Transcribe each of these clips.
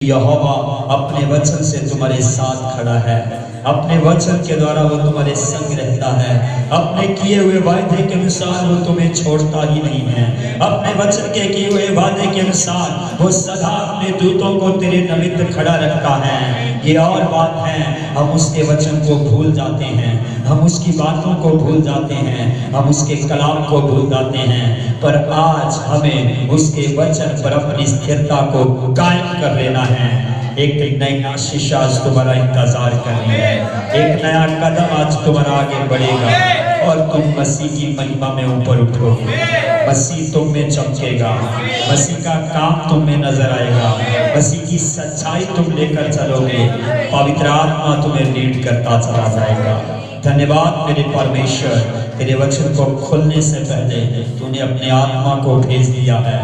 यहोवा अपने वचन से तुम्हारे साथ खड़ा है, अपने वचन के द्वारा वो तुम्हारे संग रहता है, अपने किए हुए वायदे के अनुसार वो तुम्हें छोड़ता ही नहीं है, अपने वचन के किए हुए वादे के अनुसार वो सदा अपने दूतों को तेरे निमित्त खड़ा रखता है। ये और बात है, हम उसके वचन को भूल जाते हैं, हम उसकी बातों को भूल जाते हैं, हम उसके कलाम को भूल जाते हैं, पर आज हमें उसके वचन पर अपनी स्थिरता को कायम कर लेना है। एक नई आशीष आज तुम्हारा इंतजार कर रही है, एक नया कदम आज तुम्हारा आगे बढ़ेगा और तुम मसीह की महिमा में ऊपर उठोगे, मसीह तुम में चमकेगा, मसीह का काम तुम में नजर आएगा, मसीह की सच्चाई तुम लेकर चलोगे, पवित्र आत्मा तुम्हें लीड करता चला जाएगा। धन्यवाद मेरे परमेश्वर, तेरे वचन को खुलने से पहले तूने अपने आत्मा को भेज दिया है।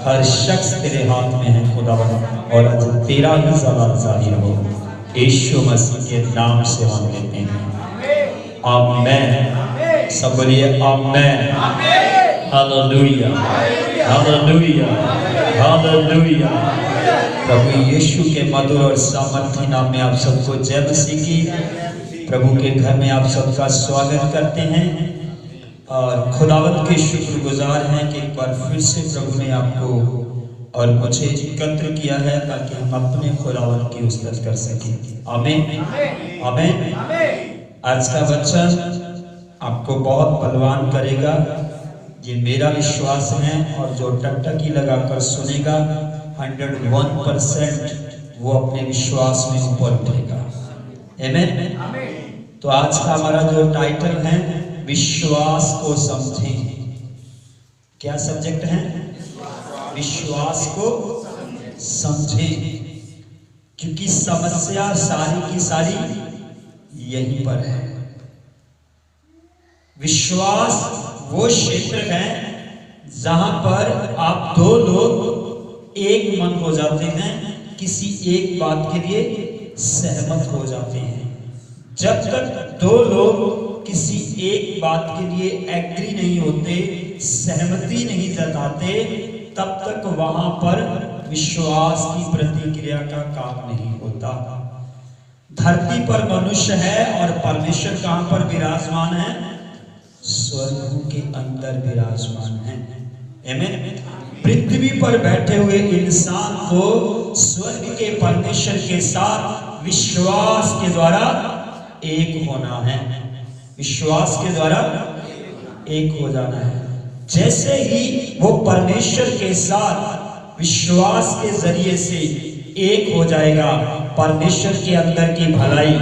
हर शख्स तेरे हाथ में है खुदावंद, और आज तेरा ही जलाल जाहिर हो। यीशु मसीह के नाम से हम लेते हैं, आमीन। सब बोलिए आमीन, हालेलुया, हालेलुया, हालेलुया। प्रभु यीशु के मधुर और सामर्थी नाम में आप सबको जय मसीह की। प्रभु के घर में आप सबका स्वागत करते हैं और खुदावंद के शुक्रगुजार हैं कि एक बार फिर से प्रभु ने आपको और मुझे एकत्र किया है ताकि हम अपने खुदावंद की उस्तत कर सकें। आमीन, आमीन। आज का वचन आपको बहुत बलवान करेगा, ये मेरा विश्वास है, और जो टकटकी लगाकर सुनेगा 101% वो अपने विश्वास में ऊपर उठेगा। आमीन। तो आज का हमारा जो टाइटल है, विश्वास को समझें। क्या सब्जेक्ट है? विश्वास को समझें, क्योंकि समस्या सारी की सारी यहीं पर है। विश्वास वो क्षेत्र है जहां पर आप दो लोग एक मन हो जाते हैं, किसी एक बात के लिए सहमत हो जाते हैं। जब तक दो लोग किसी एक बात के लिए एग्री नहीं होते, सहमति नहीं जताते, तब तक वहां पर विश्वास की प्रतिक्रिया का काम नहीं होता। धरती पर मनुष्य है और परमेश्वर कहां पर विराजमान है? स्वर्ग के अंदर विराजमान है। आमीन। पृथ्वी पर बैठे हुए इंसान को स्वर्ग के परमेश्वर के साथ विश्वास के द्वारा एक होना है, विश्वास के द्वारा एक हो जाना है। जैसे ही वो परमेश्वर के साथ विश्वास के जरिए से एक हो जाएगा, परमेश्वर के अंदर की भलाई,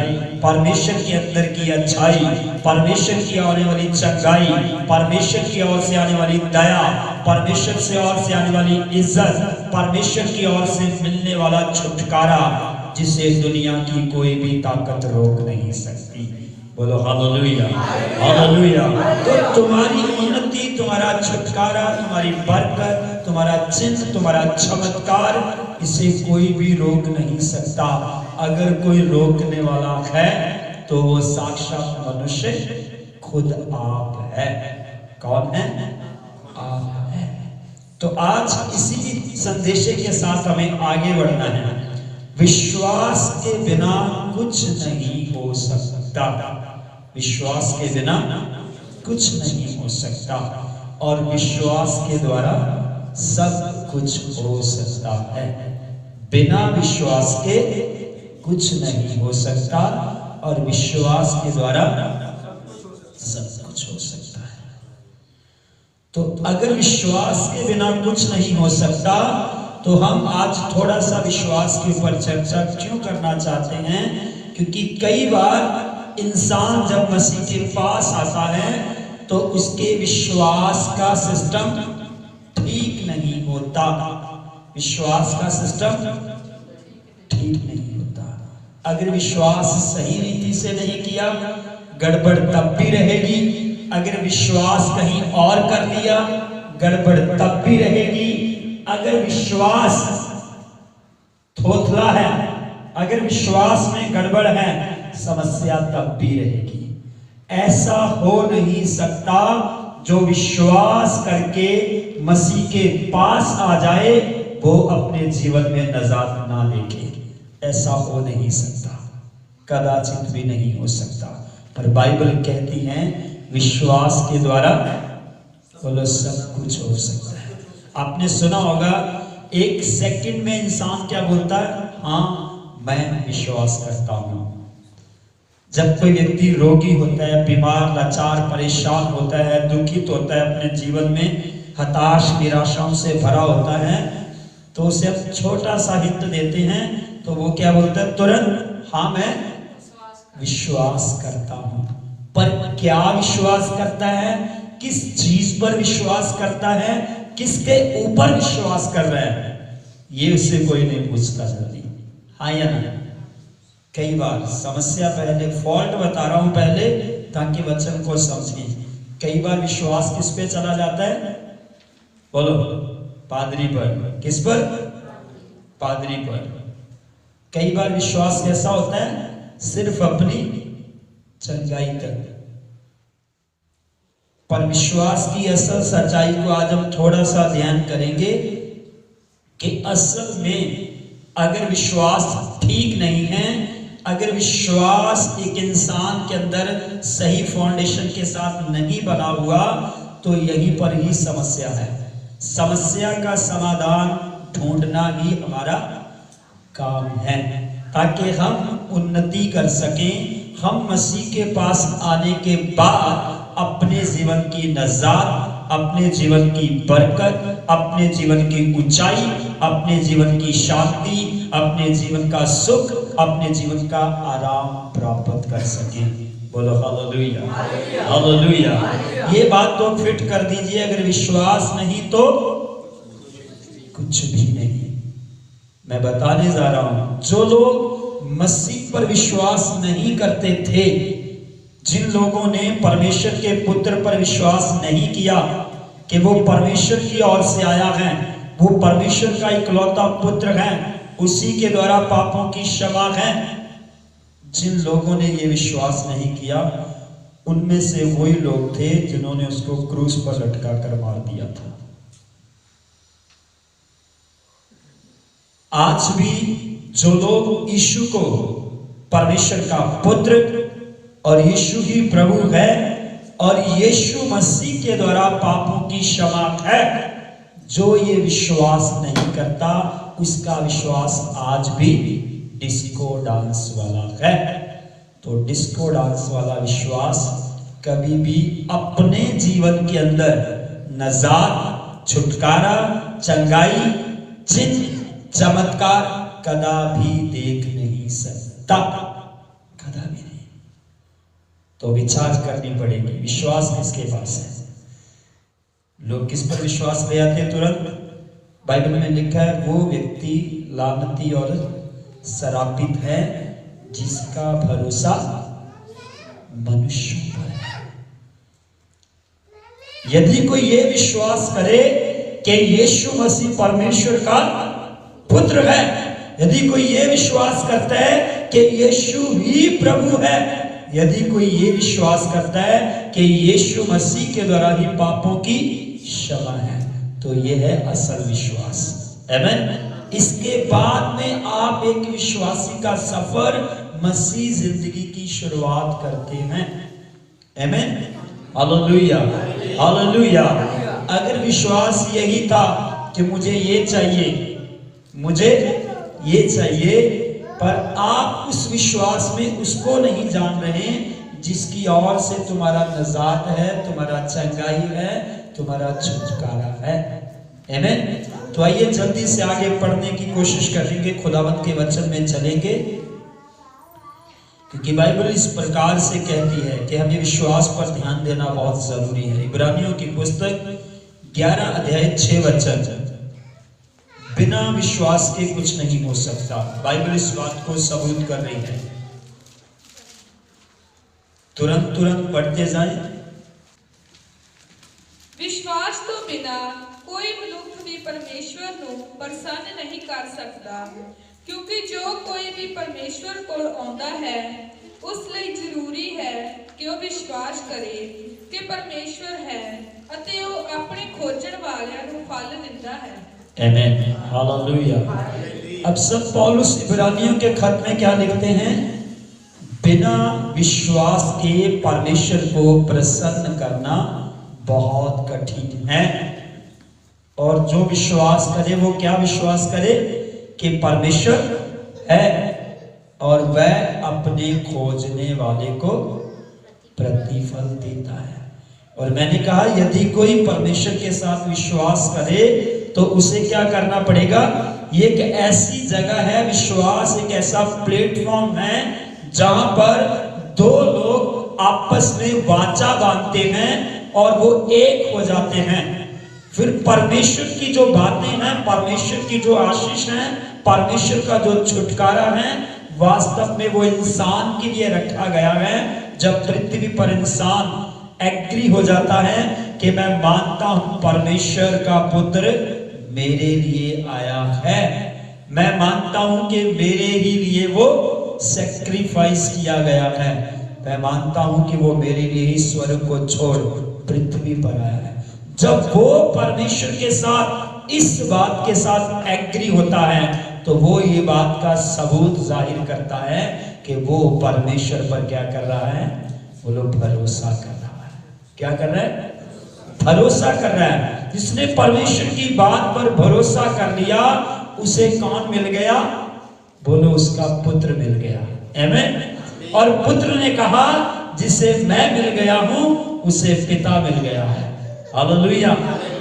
परमेश्वर के अंदर की अच्छाई, परमेश्वर की आने वाली चंगाई, परमेश्वर की ओर से आने वाली दया, परमेश्वर से ओर से आने वाली इज्जत, परमेश्वर की ओर से मिलने वाला छुटकारा, जिसे दुनिया की कोई भी ताकत रोक नहीं सकती। बोलो हालेलुया, हालेलुया। तो तुम्हारी उन्नति, तुम्हारा छुटकारा, तुम्हारी बरकत, तुम्हारा चिन्ह, तुम्हारा चमत्कार, इसे कोई भी रोक नहीं सकता। अगर कोई रोकने वाला है तो वो साक्षात मनुष्य खुद आप है। कौन है? आप है। तो आज इसी संदेश के साथ हमें आगे बढ़ना है। विश्वास के बिना कुछ नहीं हो सकता, विश्वास के बिना कुछ नहीं हो सकता, और विश्वास के द्वारा सब कुछ हो सकता है। बिना विश्वास के कुछ नहीं हो सकता, और विश्वास के द्वारा सब कुछ हो सकता है। तो अगर विश्वास के बिना कुछ नहीं हो सकता, तो हम आज थोड़ा सा विश्वास के ऊपर चर्चा क्यों करना चाहते हैं? क्योंकि कई बार इंसान जब मसीह के पास आता है तो उसके विश्वास का सिस्टम ठीक नहीं होता, विश्वास का सिस्टम ठीक नहीं होता। अगर विश्वास सही रीति से नहीं किया, गड़बड़ तब भी रहेगी। अगर विश्वास कहीं और कर लिया, गड़बड़ तब भी रहेगी। अगर विश्वास थोथला है, अगर विश्वास में गड़बड़ है, समस्या तब भी रहेगी। ऐसा हो नहीं सकता जो विश्वास करके मसीह के पास आ जाए वो अपने जीवन में नजात ना देखे, ऐसा हो नहीं सकता, कदाचित भी नहीं हो सकता। पर बाइबल कहती है विश्वास के द्वारा बोलो सब कुछ हो सकता है। आपने सुना होगा एक सेकंड में इंसान क्या बोलता है, हाँ मैं विश्वास करता हूं। जब कोई व्यक्ति रोगी होता है, बीमार, लाचार, परेशान होता है, दुखित होता है, अपने जीवन में हताश निराशाओं से भरा होता है, तो उसे हम छोटा सा हिंट देते हैं तो वो क्या बोलता है, तुरंत हाँ मैं विश्वास करता हूं। पर क्या विश्वास करता है, किस चीज पर विश्वास करता है, किसके ऊपर विश्वास कर रहा है, ये उससे कोई नहीं पूछता जल्दी, हाँ या ना। कई बार समस्या, पहले फॉल्ट बता रहा हूं पहले ताकि वचन को समझें। कई बार विश्वास किस पे चला जाता है, बोलो पादरी पर। किस पर, पादरी पर। कई बार विश्वास कैसा होता है, सिर्फ अपनी चंगाई तक। पर विश्वास की असल सच्चाई को आज हम थोड़ा सा ध्यान करेंगे कि असल में अगर विश्वास ठीक नहीं है, अगर विश्वास एक इंसान के अंदर सही फाउंडेशन के साथ नहीं बना हुआ, तो यहीं पर ही समस्या है। समस्या का समाधान ढूंढना ही हमारा काम है, ताकि हम उन्नति कर सकें। हम मसीह के पास आने के बाद अपने जीवन की नजात, अपने जीवन की बरकत, अपने जीवन की ऊंचाई, अपने जीवन की शांति, अपने जीवन का सुख, अपने जीवन का आराम प्राप्त कर सके। बोलो हालेलुया, हालेलुया। ये बात तो फिट कर दीजिए, अगर विश्वास नहीं तो कुछ भी नहीं। मैं बताने जा रहा हूं, जो लोग मसीह पर विश्वास नहीं करते थे, जिन लोगों ने परमेश्वर के पुत्र पर विश्वास नहीं किया कि वो परमेश्वर की ओर से आया है, वो परमेश्वर का इकलौता पुत्र है, उसी के द्वारा पापों की क्षमा है, जिन लोगों ने ये विश्वास नहीं किया, उनमें से वही लोग थे जिन्होंने उसको क्रूस पर लटका कर मार दिया था। आज भी जो लोग यीशु को परमेश्वर का पुत्र और यीशु ही प्रभु है और यीशु मसीह के द्वारा पापों की क्षमा है, जो ये विश्वास नहीं करता, उसका विश्वास आज भी डिस्को डांस वाला है। तो डिस्को डांस वाला विश्वास कभी भी अपने जीवन के अंदर नजात, छुटकारा, चंगाई, चिन्ह, चमत्कार कदापि देख नहीं सकता, कदापि नहीं। तो विचार करनी पड़ेगी, विश्वास किसके पास है। लोग किस पर विश्वास ले आते हैं तुरंत। बाइबल में लिखा है वो व्यक्ति लानती और शरापित है जिसका भरोसा मनुष्यों पर है। यदि कोई ये विश्वास करे कि यीशु मसीह परमेश्वर का पुत्र है, यदि कोई ये विश्वास करता है कि यीशु ही प्रभु है, यदि कोई ये विश्वास करता है कि यीशु मसीह के द्वारा ही पापों की क्षमा है, तो ये है असल विश्वास। आमीन। इसके बाद में आप एक विश्वासी का सफर मसीह जिंदगी की शुरुआत करते हैं। आमीन, हालेलुया, हालेलुया। अगर विश्वास यही था कि मुझे ये चाहिए, मुझे ये चाहिए, पर आप उस विश्वास में उसको नहीं जान रहे जिसकी ओर से तुम्हारा नजात है, तुम्हारा चंगाई है, तुम्हारा छुटकारा है। आमीन। तो आइए जल्दी से आगे पढ़ने की कोशिश करेंगे, खुदावंत के वचन में चलेंगे, क्योंकि बाइबल इस प्रकार से कहती है कि हमें विश्वास पर ध्यान देना बहुत जरूरी है। इब्रानियों की पुस्तक 11 अध्याय 6 वचन, बिना विश्वास के कुछ नहीं हो सकता। बाइबल इस बात को सबूत कर रही है। तुरंत तुरंत पढ़ते जाएं। विश्वास तो बिना कोई मनुष्य भी परमेश्वर को प्रसन्न नहीं कर सकता, क्योंकि जो कोई भी परमेश्वर को आਉਂਦਾ है उस ਲਈ ਜ਼ਰੂਰੀ है कि ਉਹ विश्वास करे कि परमेश्वर है ਅਤੇ ਉਹ ਆਪਣੇ ਖੋਜਣ ਵਾਲਿਆਂ ਨੂੰ ਫਲ ਦਿੰਦਾ है। आमेन, हालेलुया। अब संत पौलुस इब्रानियों के खत में क्या लिखते हैं? बिना विश्वास के परमेश्वर को प्रसन्न करना बहुत कठिन है। और जो विश्वास करे वो क्या विश्वास करे? कि परमेश्वर है और वह अपने खोजने वाले को प्रतिफल देता है। और मैंने कहा यदि कोई परमेश्वर के साथ विश्वास करे तो उसे क्या करना पड़ेगा? ये एक ऐसी जगह है, विश्वास एक ऐसा प्लेटफॉर्म है जहां पर दो लोग आपस में वाचा बांधते हैं और वो एक हो जाते हैं। फिर परमेश्वर की जो बातें हैं, परमेश्वर की जो आशीष है, परमेश्वर का जो छुटकारा है, वास्तव में वो इंसान के लिए रखा गया है। जब पृथ्वी पर इंसान एग्री हो जाता है कि मैं मानता हूं परमेश्वर का पुत्र मेरे लिए आया है, मैं मानता हूं कि मेरे ही लिए वो सैक्रिफाइस किया गया है, मैं मानता हूं कि वो मेरे लिए ही स्वर्ग को छोड़ पृथ्वी पर आया है। जब वो परमेश्वर के साथ इस बात के साथ एग्री होता है तो वो ये बात का सबूत जाहिर करता है कि वो परमेश्वर पर क्या कर रहा है? वो लोग भरोसा कर रहा है। क्या कर रहा है? भरोसा कर रहा है। जिसने परमेश्वर की बात पर भरोसा कर लिया उसे कौन मिल गया? बोलो, उसका पुत्र मिल गया। आमीन। और पुत्र ने कहा जिसे मैं मिल गया हूं उसे पिता मिल गया है। हालेलुया।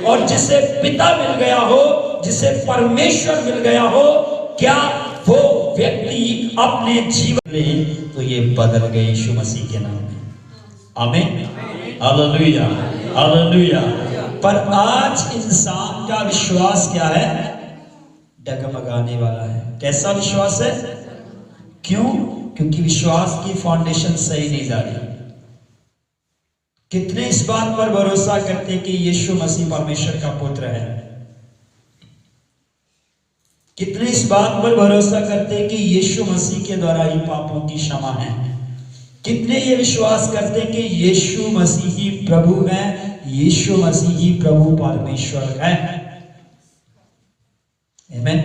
और जिसे पिता मिल गया हो, जिसे परमेश्वर मिल गया हो, क्या वो व्यक्ति अपने जीवन में तो ये बदल गए यीशु मसीह के नाम में। आमीन, हालेलुया, हालेलुया। पर आज इंसान का विश्वास क्या है? डगमगाने वाला है। कैसा विश्वास है? क्यों? क्योंकि विश्वास की फाउंडेशन सही नहीं जा रही। कितने इस बात पर भरोसा करते कि यीशु मसीह परमेश्वर का पुत्र है? कितने इस बात पर भरोसा करते कि यीशु मसीह के द्वारा ही पापों की क्षमा है? कितने ये विश्वास करते कि यीशु मसीह ही प्रभु है, यीशु मसीह ही प्रभु परमेश्वर है? आमीन।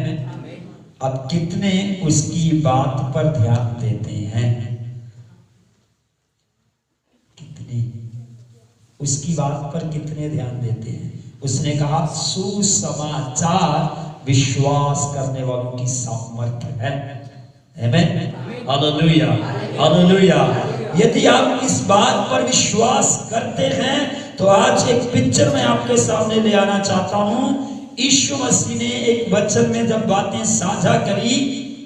अब कितने उसकी बात पर ध्यान देते हैं? कितने उसकी बात पर कितने ध्यान देते हैं? उसने कहा सुसमाचार विश्वास करने वालों की सामर्थ्य है। आमीन, हालेलुया, हालेलुया। यदि आप इस बात पर विश्वास करते हैं तो आज एक पिक्चर मैं आपके सामने ले आना चाहता हूं। यीशु मसीह ने एक वचन में जब बातें साझा करी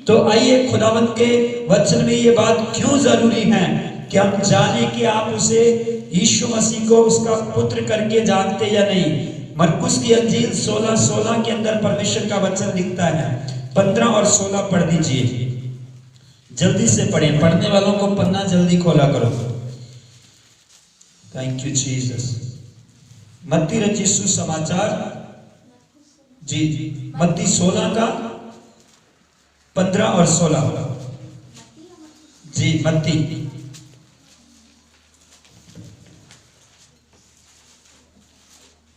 तो आइए खुदावंत के वचन में ये बात क्यों जरूरी है कि हम जाने कि आप उसे यीशु मसीह को उसका पुत्र करके जानते या नहीं। मरकुस की अंजील 16:16 के अंदर परमेश्वर का वचन लिखता है। 15 और 16 पढ़ दीजिए, जल्दी से पढ़ें। पढ़ने वालों को पन्ना जल्दी खोला करो। Thank you Jesus. मत्ती रचित सुसमाचार जी, मत्ती 16 का 15 और 16 जी, मत्ती।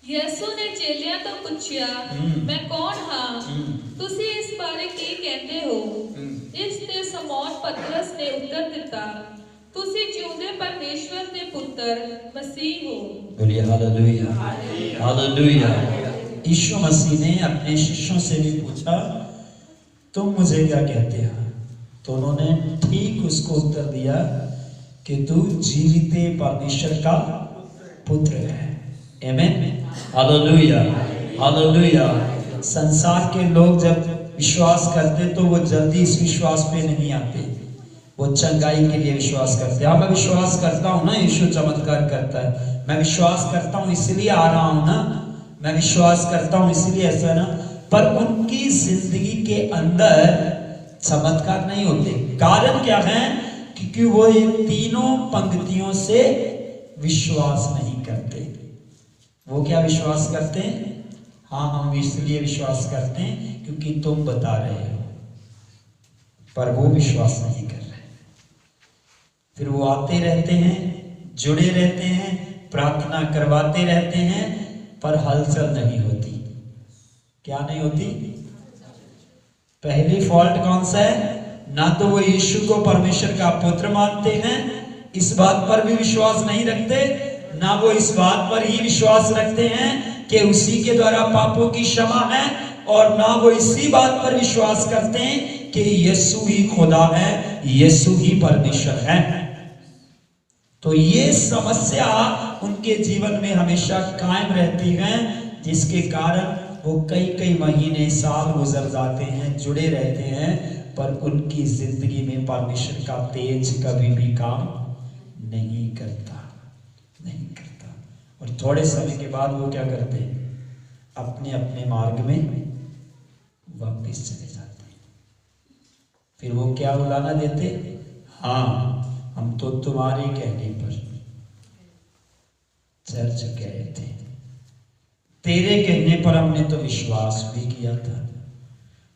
ਯਿਸੂ ਨੇ ਚੇਲਿਆਂ ਤੋਂ ਪੁੱਛਿਆ, ਮੈਂ ਕੌਣ ਹਾਂ? ਤੁਸੀਂ ਇਸ ਬਾਰੇ ਕੀ ਕਹਿੰਦੇ ਹੋ? ਇਸ ਤੇ ਸਮੌਨ ਪਤਰਸ ਨੇ ਉੱਤਰ ਦਿੱਤਾ, ਤੁਸੀਂ ਜਿਉਂਦੇ ਪਰਮੇਸ਼ਵਰ ਦੇ ਪੁੱਤਰ ਮਸੀਹ ਹੋ। बोलिए हालेलुया, हालेलुया। यीशु मसीह ने अपने शिष्यों से भी पूछा, तुम मुझे क्या कहते हो? तो उन्होंने ठीक उसको उत्तर दिया कि तू जीवित परमेश्वर का पुत्र है। आमीन, हालेलुया, हालेलुया। संसार के लोग जब विश्वास करते तो वो जल्दी इस विश्वास पे नहीं आते, वो चंगाई के लिए विश्वास करते। हाँ, मैं विश्वास करता हूँ ना यीशु चमत्कार करता है, मैं विश्वास करता हूँ इसलिए आ रहा हूँ ना, मैं विश्वास करता हूँ इसलिए ऐसा ना। पर उनकी जिंदगी के अंदर चमत्कार नहीं होते। कारण क्या है? क्योंकि वो ये तीनों पंक्तियों से विश्वास नहीं करते। वो क्या विश्वास करते हैं? हाँ, हम इसलिए विश्वास करते हैं क्योंकि तुम बता रहे हो, पर वो विश्वास नहीं कर रहे। फिर वो आते रहते हैं, जुड़े रहते हैं, प्रार्थना करवाते रहते हैं, पर हलचल नहीं होती। क्या नहीं होती? पहली फॉल्ट कौन सा है? ना तो वो यीशु को परमेश्वर का पुत्र मानते हैं, इस बात पर भी विश्वास नहीं रखते, ना वो इस बात पर ही विश्वास रखते हैं कि उसी के द्वारा पापों की क्षमा है, और ना वो इसी बात पर विश्वास करते हैं कि यीशु ही खुदा है, यीशु ही परमेश्वर है। तो ये समस्या उनके जीवन में हमेशा कायम रहती है, जिसके कारण वो कई कई महीने साल गुजर जाते हैं, जुड़े रहते हैं, पर उनकी जिंदगी में परमेश्वर का तेज कभी भी काम नहीं करता। और थोड़े समय के बाद वो क्या करते हैं? अपने अपने मार्ग में वापस चले जाते हैं। फिर वो क्या उलाना देते? हाँ, हम तो तुम्हारे कहने पर चर्च गए थे, तेरे कहने पर हमने तो विश्वास भी किया था।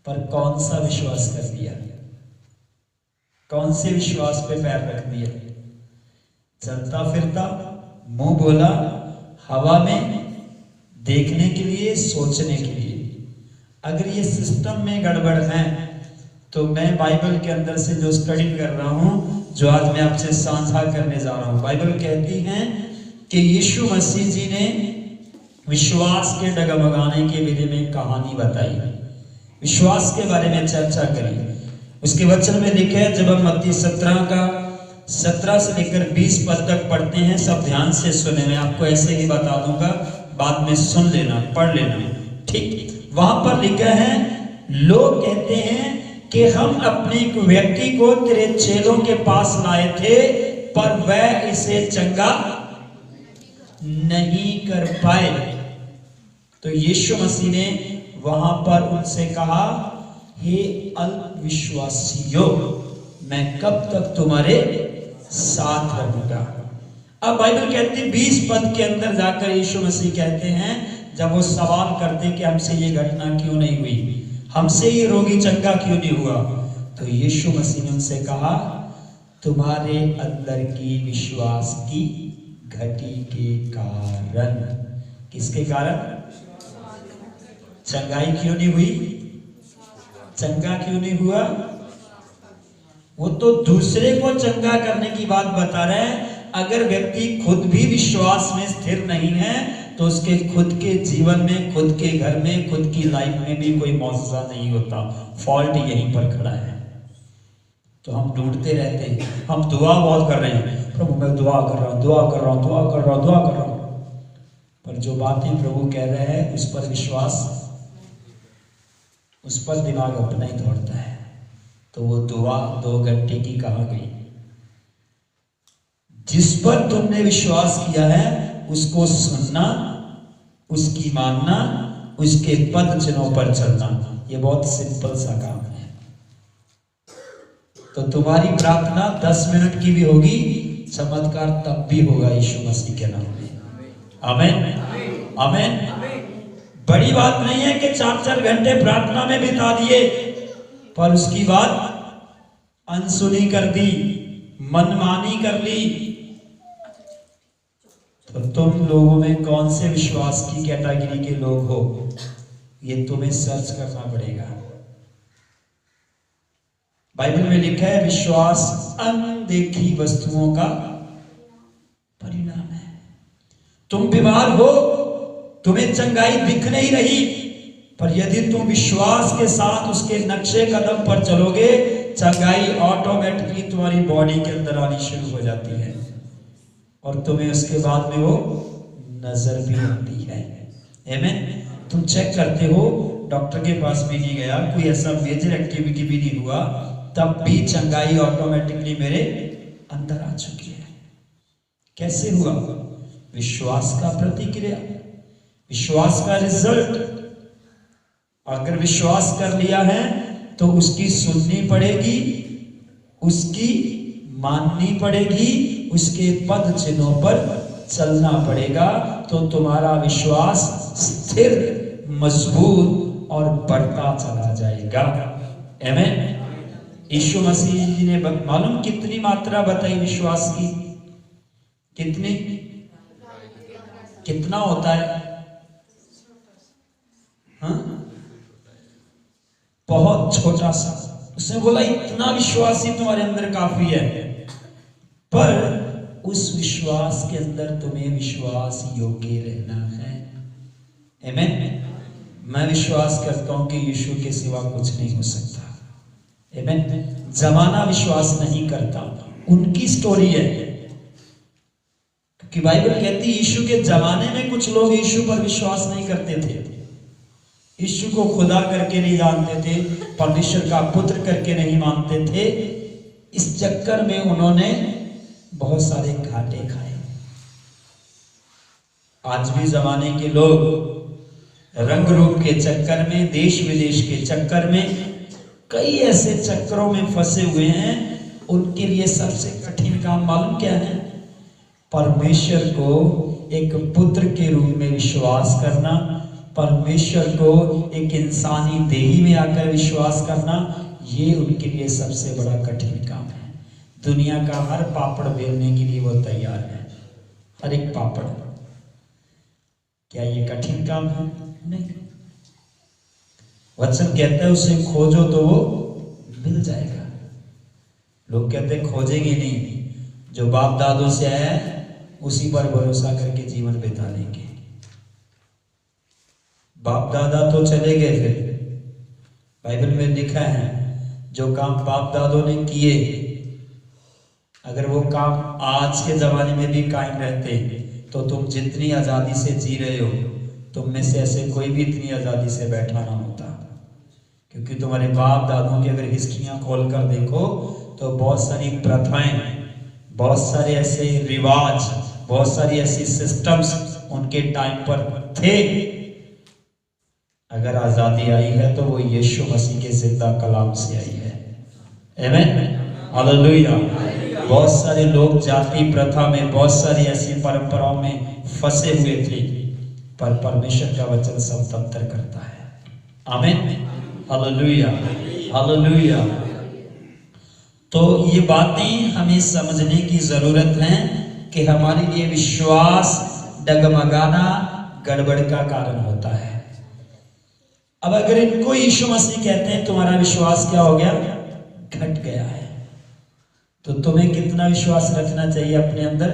पर कौन सा विश्वास कर दिया? कौन से विश्वास पे पैर रख दिया? चलता फिरता, मुंह बोला, हवा में, देखने के लिए, सोचने के लिए। अगर ये सिस्टम में गड़बड़ है तो मैं बाइबल के अंदर से जो स्टडी कर रहा हूं, जो आज मैं आपसे साझा करने जा रहा हूं, बाइबल कहती है कि यीशु मसीह जी ने विश्वास के डगमगाने के बारे में कहानी बताई, विश्वास के बारे में चर्चा करी। उसके वचन में लिखा है, जब हम मत्ती 17 से लेकर 20 पद तक पढ़ते हैं, सब ध्यान से सुने, मैं आपको ऐसे ही बता दूंगा, बाद में सुन लेना, पढ़ लेना, ठीक। वहां पर लिखा है, लोग कहते हैं कि हम अपने एक व्यक्ति को तेरे चेलों के पास लाए थे, पर वह इसे चंगा नहीं कर पाए। तो यीशु मसीह ने वहां पर उनसे कहा, हे अल्पविश्वासियों, मैं कब तक तुम्हारे साथ रहूंगा। अब बाइबल कहती है 20 पद के अंदर जाकर यीशु मसीह कहते हैं, जब वो सवाल करते कि हमसे ये घटना क्यों नहीं हुई, हमसे ये रोगी चंगा क्यों नहीं हुआ, तो यीशु मसीह ने उनसे कहा, तुम्हारे अंदर की विश्वास की घटी के कारण। किसके कारण? चंगाई क्यों नहीं हुई? चंगा क्यों नहीं हुआ? वो तो दूसरे को चंगा करने की बात बता रहे हैं। अगर व्यक्ति खुद भी विश्वास में स्थिर नहीं है तो उसके खुद के जीवन में, खुद के घर में, खुद की लाइफ में भी कोई मौजूदा नहीं होता। फॉल्ट यहीं पर खड़ा है। तो हम ढूंढते रहते हैं, हम दुआ बहुत कर रहे हैं, प्रभु मैं दुआ कर रहा हूं, दुआ कर रहा हूं, दुआ कर रहा हूं, दुआ कर रहा हूं, पर जो बातें प्रभु कह रहे हैं उस पर विश्वास, उस पर दिमाग अपना ही दौड़ता है। तो वो दुआ 2 घंटे की कहां गई? जिस पर तुमने विश्वास किया है उसको सुनना, उसकी मानना, उसके पद चिन्हों पर चलना, ये बहुत सिंपल सा काम है। तो तुम्हारी प्रार्थना 10 मिनट की भी होगी, चमत्कार तब भी होगा यीशु मसीह के नाम में। आमीन, आमीन। बड़ी बात नहीं है कि 4-4 घंटे प्रार्थना में बिता दिए, पर उसकी बात अनसुनी कर दी, मनमानी कर ली। तो तुम लोगों में कौन से विश्वास की कैटेगरी के लोग हो, ये तुम्हें सर्च करना पड़ेगा। बाइबल में लिखा है, विश्वास अनदेखी वस्तुओं का परिणाम है। तुम बीमार हो, तुम्हें चंगाई दिख नहीं रही, पर यदि तुम विश्वास के साथ उसके नक्शे कदम पर चलोगे, चंगाई ऑटोमेटिकली तुम्हारी बॉडी के अंदर आनी शुरू हो जाती है, और तुम्हें उसके बाद में वो नजर भी आती है। आमीन। तुम चेक करते हो, डॉक्टर के पास भी नहीं गया, कोई ऐसा मेजर एक्टिविटी भी नहीं हुआ, तब भी चंगाई ऑटोमेटिकली मेरे अंदर आ चुकी है। कैसे हुआ? विश्वास का प्रतिक्रिया, विश्वास का रिजल्ट। अगर विश्वास कर लिया है तो उसकी सुननी पड़ेगी, उसकी माननी पड़ेगी, उसके पद चिन्हों पर चलना पड़ेगा, तो तुम्हारा विश्वास स्थिर, मजबूत और बढ़ता चला जाएगा। आमीन। यीशु मसीह जी ने मालूम कितनी मात्रा बताई विश्वास की? कितनी? कितना होता है? हाँ, बहुत छोटा सा। उसने बोला इतना विश्वास ही तुम्हारे अंदर काफी है, पर उस विश्वास के अंदर तुम्हें विश्वास योग्य रहना है। आमीन। मैं विश्वास करता हूं कि यीशु के सिवा कुछ नहीं हो सकता। आमीन। जमाना विश्वास नहीं करता, उनकी स्टोरी है, क्योंकि बाइबल कहती है यीशु के जमाने में कुछ लोग यीशु पर विश्वास नहीं करते थे, यीशु को खुदा करके नहीं जानते थे, परमेश्वर का पुत्र करके नहीं मानते थे। इस चक्कर में उन्होंने बहुत सारे घाटे खाए। आज भी जमाने के लोग रंग रूप के चक्कर में, देश विदेश के चक्कर में, कई ऐसे चक्करों में फंसे हुए हैं। उनके लिए सबसे कठिन काम मालूम क्या है? परमेश्वर को एक पुत्र के रूप में विश्वास करना, परमेश्वर को एक इंसानी देही में आकर विश्वास करना, ये उनके लिए सबसे बड़ा कठिन काम है। दुनिया का हर पापड़ बेलने के लिए वो तैयार है, हर एक पापड़। क्या ये कठिन काम है? नहीं। वचन कहता है उसे खोजो तो वो मिल जाएगा। लोग कहते हैं खोजेंगे नहीं, जो बाप दादों से आया है उसी पर भरोसा करके जीवन बिता लेंगे। बाप दादा तो चले गए, फिर बाइबल में लिखा है जो काम बाप दादों ने किए, अगर वो काम आज के जमाने में भी कायम रहते तो तुम जितनी आजादी से जी रहे हो, तुम में से ऐसे कोई भी इतनी आजादी से बैठा ना होता। क्योंकि तुम्हारे बाप दादों की अगर हिस्ट्रियां खोल कर देखो तो बहुत सारी प्रथाएं, बहुत सारे ऐसे रिवाज, बहुत सारी ऐसी सिस्टम्स उनके टाइम पर थे। अगर आजादी आई है तो वो यीशु मसीह के जिंदा कलाम से आई है। आमीन, हालेलुया। बहुत सारे लोग जाति प्रथा में, बहुत सारी ऐसी परंपराओं में फंसे हुए थे, पर परमेश्वर का वचन सब तब्दील करता है। आमीन, हालेलुया, हालेलुया। तो ये बातें हमें समझने की जरूरत है कि हमारे लिए विश्वास डगमगाना गड़बड़ का कारण होता है। अब अगर इनको यीशु मसीह कहते हैं तुम्हारा विश्वास क्या हो गया? घट गया है, तो तुम्हें कितना विश्वास रखना चाहिए अपने अंदर?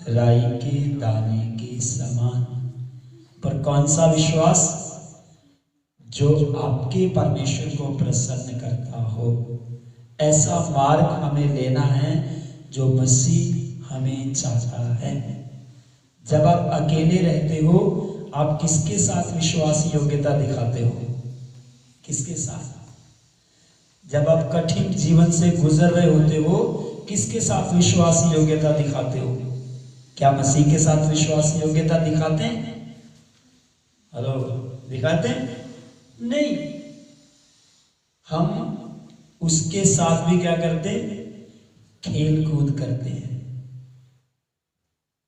राई के दाने के समान। पर कौन सा विश्वास? जो आपके परमेश्वर को प्रसन्न करता हो। ऐसा मार्ग हमें लेना है जो मसीह हमें चाहता है। जब आप अकेले रहते हो, आप किसके साथ विश्वास योग्यता दिखाते हो? किसके साथ? जब आप कठिन जीवन से गुजर रहे होते हो, किसके साथ विश्वास योग्यता दिखाते हो? क्या मसीह के साथ विश्वास योग्यता दिखाते हैं? हेलो, दिखाते हैं? नहीं। हम उसके साथ भी क्या करते हैं? खेल कूद करते हैं।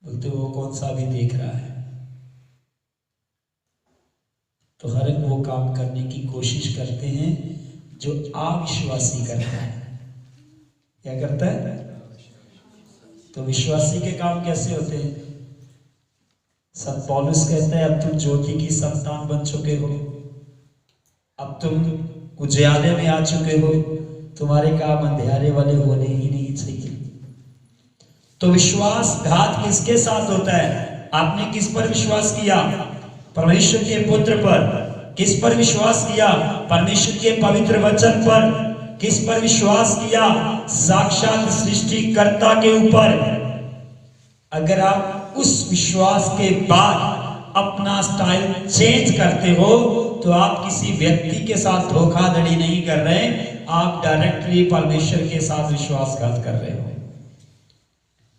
बोलते वो कौन सा भी देख रहा है, तो हर एक वो काम करने की कोशिश करते हैं जो अविश्वासी करता है। क्या करता है? तो विश्वासी के काम कैसे होते हैं? संत पौलुस कहता है अब तुम ज्योति की संतान बन चुके हो, अब तुम उजियाले में आ चुके हो, तुम्हारे काम अंधेरे वाले होने ही नहीं चाहिए। तो विश्वासघात किसके साथ होता है? आपने किस पर विश्वास किया? परमेश्वर के पुत्र पर। किस पर विश्वास किया? परमेश्वर के पवित्र वचन पर। किस पर विश्वास किया? साक्षात सृष्टिकर्ता के ऊपर। अगर आप उस विश्वास के बाद अपना स्टाइल चेंज करते हो तो आप किसी व्यक्ति के साथ धोखाधड़ी नहीं कर रहे, आप डायरेक्टली परमेश्वर के साथ विश्वासघात कर रहे हो।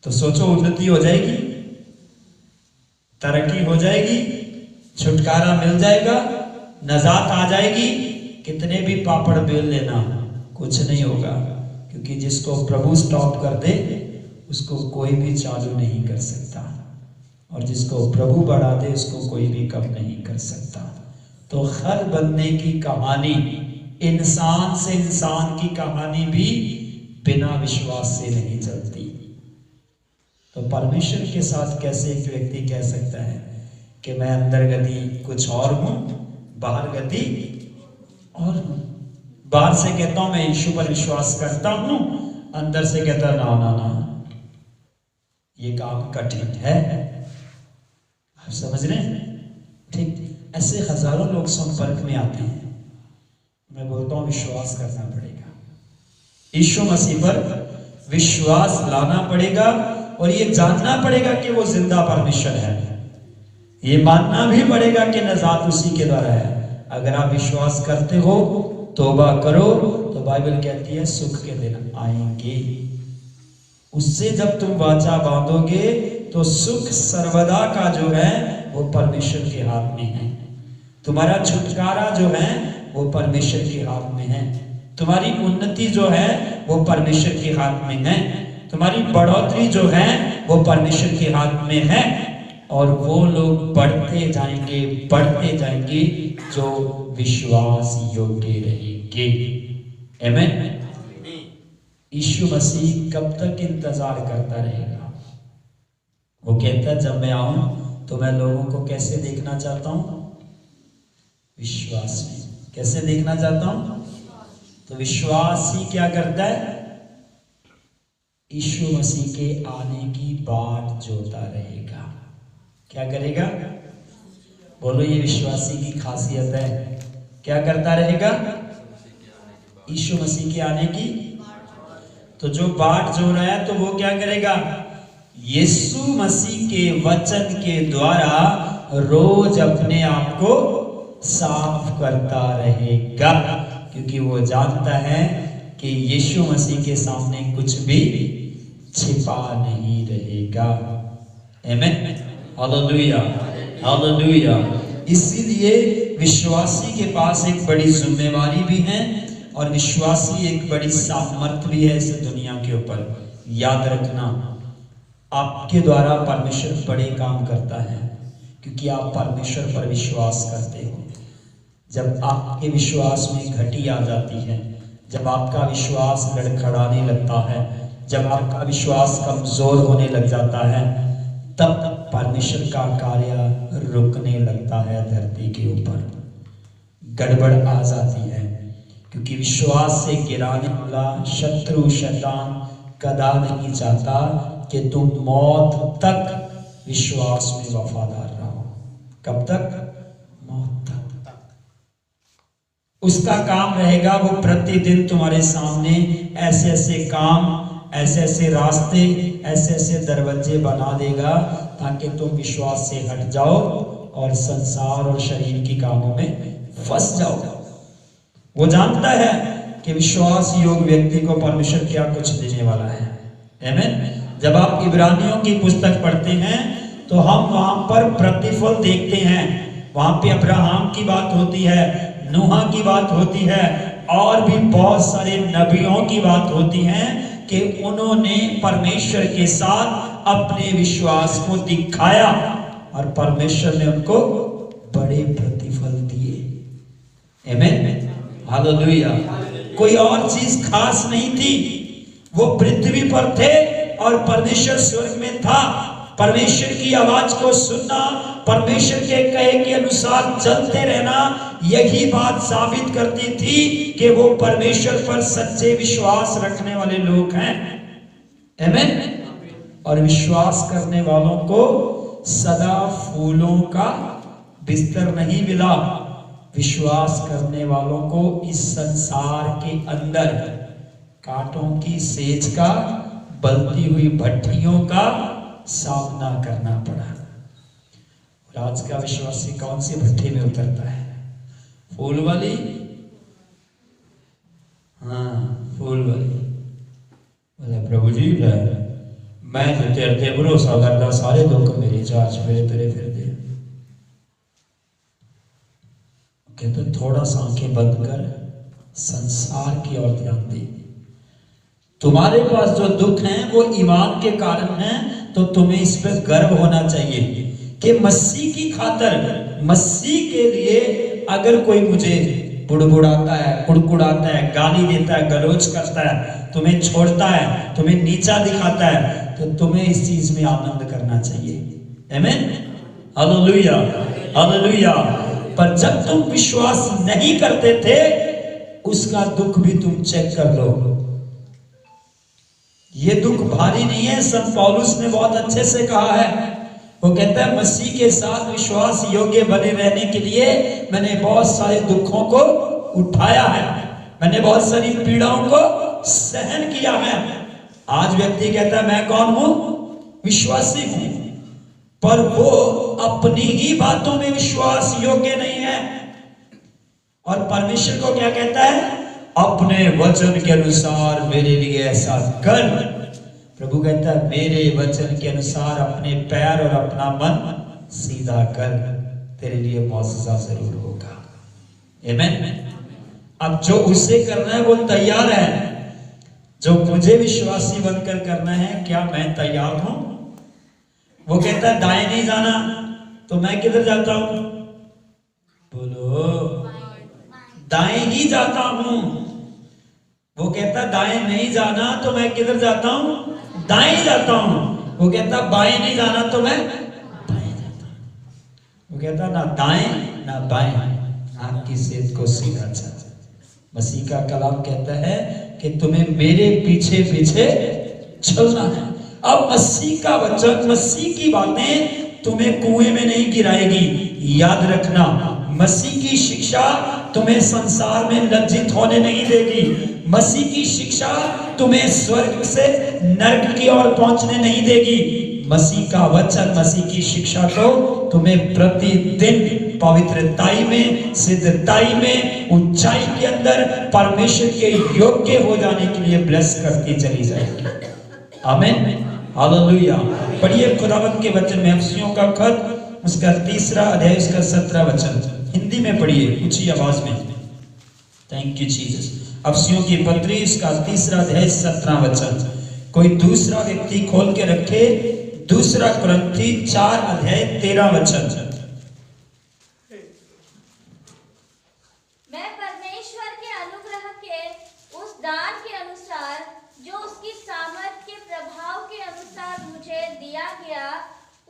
तो सोचो, उन्नति हो जाएगी, तरक्की हो जाएगी, छुटकारा मिल जाएगा, नजात आ जाएगी। कितने भी पापड़ बेल लेना, कुछ नहीं होगा, क्योंकि जिसको प्रभु स्टॉप कर दे उसको कोई भी चालू नहीं कर सकता, और जिसको प्रभु बढ़ा दे उसको कोई भी कम नहीं कर सकता। तो हर बंदे की कहानी, इंसान से इंसान की कहानी भी बिना विश्वास से नहीं चलती। तो परमेश्वर के साथ कैसे एक व्यक्ति कह सकता है कि मैं अंदर गति कुछ और हूं, बाहर गति और हूं? बाहर से कहता हूं मैं यीशु पर विश्वास करता हूं, अंदर से कहता ना ना ना, ये काम कठिन है। आप समझ रहे हैं? ठीक ऐसे हजारों लोग संपर्क में आते हैं, मैं बोलता हूं विश्वास करना पड़ेगा, यीशु मसीह पर विश्वास लाना पड़ेगा और ये जानना पड़ेगा कि वो जिंदा परमेश्वर है। ये मानना भी पड़ेगा कि निजात उसी के द्वारा है। अगर आप विश्वास करते हो, तौबा करो, तो बाइबल कहती है सुख के दिन आएंगे। उससे जब तुम वाचा बांधोगे तो सुख सर्वदा का जो है वो परमेश्वर के हाथ में है। तुम्हारा छुटकारा जो है वो परमेश्वर के हाथ में है। तुम्हारी उन्नति जो है वो परमेश्वर के हाथ में है। तुम्हारी बढ़ोतरी जो है वो परमेश्वर के हाथ में है। और वो लोग बढ़ते जाएंगे जो विश्वास योग्य रहेंगे। आमीन। यीशु मसीह कब तक इंतजार करता रहेगा? वो कहता जब मैं आऊं तो मैं लोगों को कैसे देखना चाहता हूं? विश्वास में। कैसे देखना चाहता हूं? तो विश्वास ही क्या करता है? यीशु मसीह के आने की बाट जोता रहेगा। क्या करेगा? बोलो, ये विश्वासी की खासियत है। क्या करता रहेगा? यीशु मसीह के आने की। तो जो बाट जो रहा है तो वो क्या करेगा? यीशु मसीह के वचन के द्वारा रोज अपने आप को साफ करता रहेगा, क्योंकि वो जानता है कि यीशु मसीह के सामने कुछ भी छिपा नहीं रहेगा। आमीन। Hallelujah, hallelujah. इसीलिए विश्वासी के पास एक बड़ी जिम्मेवारी भी है और विश्वासी एक बड़ी सामर्थ्य भी है इस दुनिया के ऊपर। याद रखना, आपके द्वारा परमेश्वर बड़े काम करता है क्योंकि आप परमेश्वर पर विश्वास करते हो। जब आपके विश्वास में घटी आ जाती है, जब आपका विश्वास लड़खड़ाने लगता है, जब आपका विश्वास कमजोर होने लग जाता है, तब परमेश्वर का कार्य रुकने लगता है। धरती के ऊपर गड़बड़ आ जाती है, क्योंकि विश्वास से गिराने वाला शत्रु शैतान कदा नहीं चाहता कि तुम मौत तक विश्वास में वफादार रहो। कब तक? मौत तक। उसका काम रहेगा वो प्रतिदिन तुम्हारे सामने ऐसे ऐसे काम, ऐसे ऐसे रास्ते, ऐसे ऐसे दरवाजे बना देगा ताकि तुम विश्वास से हट जाओ और संसार और शरीर की कामों में फंस जाओ। वो जानता है कि विश्वास योग्य व्यक्ति को परमेश्वर क्या कुछ देने वाला है। आमीन। जब आप इब्रानियों की पुस्तक पढ़ते हैं तो हम वहां पर प्रतिफल देखते हैं। वहां पे अब्राहम की बात होती है, नूह की बात होती है और भी बहुत सारे नबियों की बात होती है कि उन्होंने परमेश्वर के साथ अपने विश्वास को दिखाया और परमेश्वर ने उनको बड़े प्रतिफल दिए। आमीन। हालेलुया। कोई और चीज खास नहीं थी। वो पृथ्वी पर थे और परमेश्वर स्वर्ग में था। परमेश्वर की आवाज को सुनना, परमेश्वर के कहे के अनुसार चलते रहना, यही बात साबित करती थी कि वो परमेश्वर पर सच्चे विश्वास रखने वाले लोग हैं। आमीन। और विश्वास करने वालों को सदा फूलों का बिस्तर नहीं मिला। विश्वास करने वालों को इस संसार के अंदर कांटों की सेज का, बलती हुई भट्टियों का सामना करना पड़ा। और आज का विश्वासी कौन सी भट्टी में उतरता है? फूल वाली? हाँ, फूल वाली। बोले प्रभु जी मैं तो तेरे ते भरोसा करता, सारे दुख मेरी चार्ज मेरे तेरे फिर दे। कहते थोड़ा सा आंखें बंद कर संसार की ओर ध्यान दे। तुम्हारे पास जो दुख हैं वो ईमान के कारण हैं, तो तुम्हें इस पर गर्व होना चाहिए कि मसीह की खातर, मसीह के लिए अगर कोई मुझे बुड़बुड़ाता है, कुड़कुड़ाता है, गाली देता है, गलोच करता है, तुम्हें छोड़ता है, तुम्हें नीचा दिखाता है, तो तुम्हें इस चीज में आनंद करना चाहिए। आमीन। Hallelujah, hallelujah. पर जब तुम विश्वास नहीं करते थे उसका दुख भी तुम चेक कर लो। ये दुख भारी नहीं है। संत पौलुस ने बहुत अच्छे से कहा है, वो कहता है मसीह के साथ विश्वास योग्य बने रहने के लिए मैंने बहुत सारे दुखों को उठाया है, मैंने बहुत सारी पीड़ाओं को सहन किया है। आज व्यक्ति कहता है मैं कौन हूं, विश्वासी हूं, पर वो अपनी ही बातों में विश्वास योग्य नहीं है। और परमेश्वर को क्या कहता है, अपने वचन के अनुसार मेरे लिए ऐसा कर। प्रभु कहता है मेरे वचन के अनुसार अपने पैर और अपना मन सीधा कर, तेरे लिए मौजज़ा जरूर होगा। आमीन। अब जो उसे करना है वो तैयार है, जो मुझे विश्वासी बनकर करना है, क्या मैं तैयार हूं? वो कहता है दाएं नहीं जाना, तो मैं किधर जाता हूं? बोलो, दाएं ही जाता हूं। वो कहता दाएं नहीं जाना, तो मैं किधर जाता हूं? दाएं जाता हूं। वो कहता बाएं नहीं जाना, तो मैं बाएं जाता हूं। वो कहता ना दाएं ना बाएं, आपकी सेहत को सीधा चल। मसीह का कलाम कहता है कि तुम्हें मेरे पीछे पीछे चलना है। अब मसीह का वचन, मसीह की बातें तुम्हें कुएं में नहीं गिराएगी। याद रखना, मसीह की शिक्षा तुम्हें संसार में लज्जित होने नहीं देगी। मसीह की शिक्षा तुम्हें स्वर्ग से नरक की ओर पहुंचने नहीं देगी। मसीह का वचन, मसीह की शिक्षा तो तुम्हें प्रतिदिन पवित्रताई में, सिद्धताई में, ऊंचाई के अंदर परमेश्वर के योग्य हो जाने के लिए ब्लेस करती चली जाएगी। आमीन, हालेलुया। पढ़िए खुदावंत के वचन में अफसियों का खत, उसका 3 अध्याय, उसका 17 वचन। हिंदी में पढ़िए ऊंची आवाज में। Thank you Jesus. अफसियों की पत्री, उसका 3 अध्याय 17 वचन। कोई दूसरा व्यक्ति खोल के रखे 2 कुरिन्थी 4 अध्याय 13 वचन। मैं परमेश्वर के अनुग्रह के उस दान के अनुसार जो उसकी सामर्थ के प्रभाव के अनुसार मुझे दिया गया,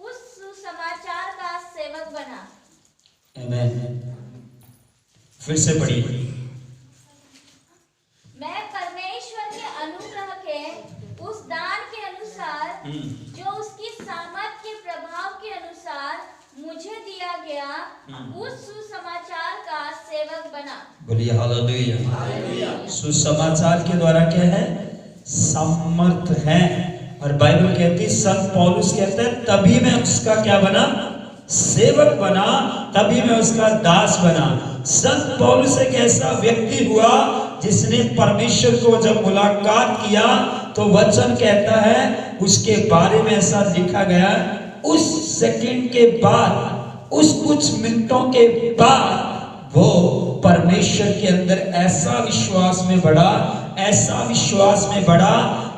उस सुसमाचार का सेवक बना। आमीन। फिर से पढ़िए। मैं परमेश्वर के अनुग्रह के उस दान के अनुसार जो उसकी सामर्थ के प्रभाव के अनुसार मुझे दिया गया, उस सुसमाचार का सेवक बना। बोलिए हालेलुया। सुसमाचार के द्वारा क्या है? सामर्थ है। और बाइबल कहती, संत पौलुस कहता है तभी मैं उसका क्या बना? सेवक बना, तभी मैं उसका दास बना। संत पौलुस एक ऐसा व्यक्ति हुआ जिसने परमेश्वर को जब मुलाकात किया तो वचन कहता है उसके बारे में ऐसा लिखा गया, उस सेकंड के बाद, उस कुछ मिनटों के बाद वो परमेश्वर के अंदर ऐसा विश्वास में बढ़ा, ऐसा विश्वास में बढ़ा,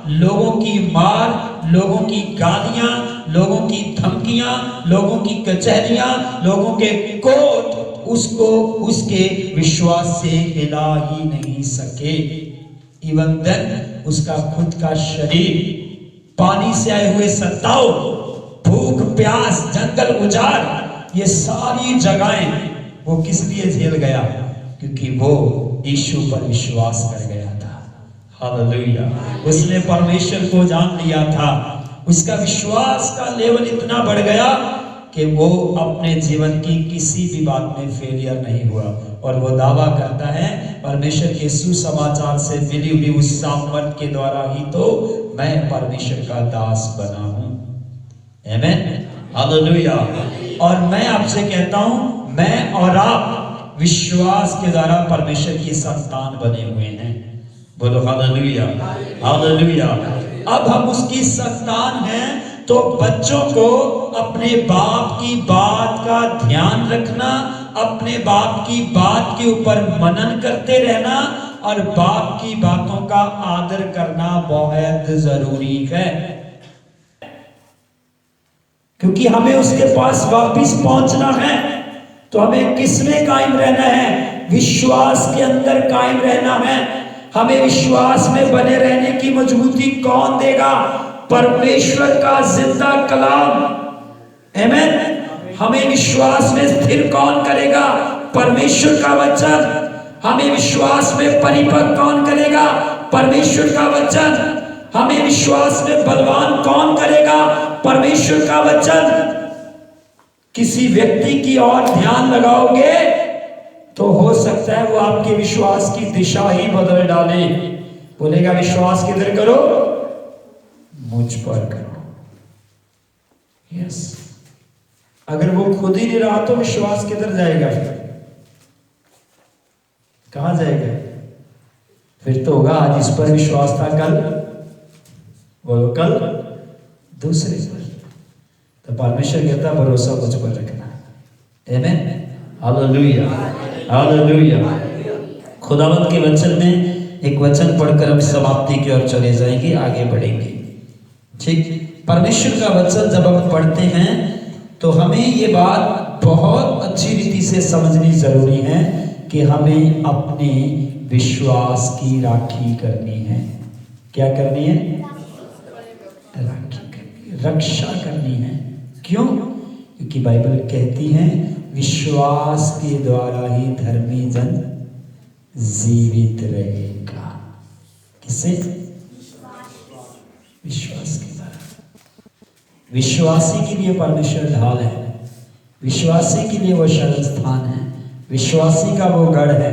लोगों की मार, लोगों की गालियां, लोगों की धमकियां, लोगों की कचहरियां, लोगों के कोर्ट उसको उसके विश्वास से हिला ही नहीं सके। इवन देन उसका खुद का शरीर, पानी से आए हुए सताव, भूख प्यास, जंगल उजाड़, ये सारी जगहें वो किस लिए झेल गया? क्योंकि वो यीशु पर विश्वास कर गया था। हालेलुया। उसने परमेश्वर को जान लिया था। उसका विश्वास का लेवल इतना बढ़ गया कि वो अपने जीवन की किसी भी बात में फेलियर नहीं हुआ। और वो दावा करता है परमेश्वर के सुसमाचार से मिली हुई उस सामर्थ के द्वारा ही तो मैं परमेश्वर का दास बना हूं। आमीन, हालेलुया। और मैं आपसे कहता हूं, मैं और आप विश्वास के द्वारा परमेश्वर की संतान बने हुए हैं। बोलो हालेलुया, हालेलुया। अब हम उसकी संतान हैं तो बच्चों को अपने बाप की बात का ध्यान रखना, अपने बाप की बात के ऊपर मनन करते रहना और बाप की बातों का आदर करना बहुत जरूरी है, क्योंकि हमें उसके पास वापस पहुंचना है। तो हमें किसमें कायम रहना है? विश्वास के अंदर कायम रहना है। हमें विश्वास में बने रहने की मजबूती कौन देगा? परमेश्वर का जिंदा कलाम। आमीन। हमें विश्वास में स्थिर कौन करेगा? परमेश्वर का वचन। हमें विश्वास में परिपक्व कौन करेगा? परमेश्वर का वचन। हमें विश्वास में बलवान कौन करेगा? परमेश्वर का वचन। किसी व्यक्ति की ओर ध्यान लगाओगे तो हो सकता है वो आपके विश्वास की दिशा ही बदल डाले। बोलेगा विश्वास किधर करो? मुझ पर करो। यस, अगर वो खुद ही नहीं रहा तो विश्वास किधर जाएगा? कहां जाएगा? फिर तो होगा आज इस पर विश्वास था, कल बोलो कल दूसरे पर। तो परमेश्वर कहता भरोसा मुझ पर रखना। आमीन, हालेलुया, हालेलुया। खुदावंत के वचन में एक वचन पढ़कर हम समाप्ति की ओर चले जाएंगे, आगे बढ़ेंगे। ठीक, परमेश्वर का वचन जब हम पढ़ते हैं तो हमें ये बात बहुत अच्छी रीति से समझनी जरूरी है कि हमें अपने विश्वास की राखी करनी है। क्या करनी है? राखी करनी है, रक्षा करनी है। क्यों? क्योंकि बाइबल कहती है विश्वास के द्वारा ही धर्मी जन जीवित रहेगा। किससे? विश्वास के द्वारा। विश्वासी के लिए परमेश्वर ढाल है, विश्वासी के लिए वो शरण स्थान है, विश्वासी का वो गढ़ है,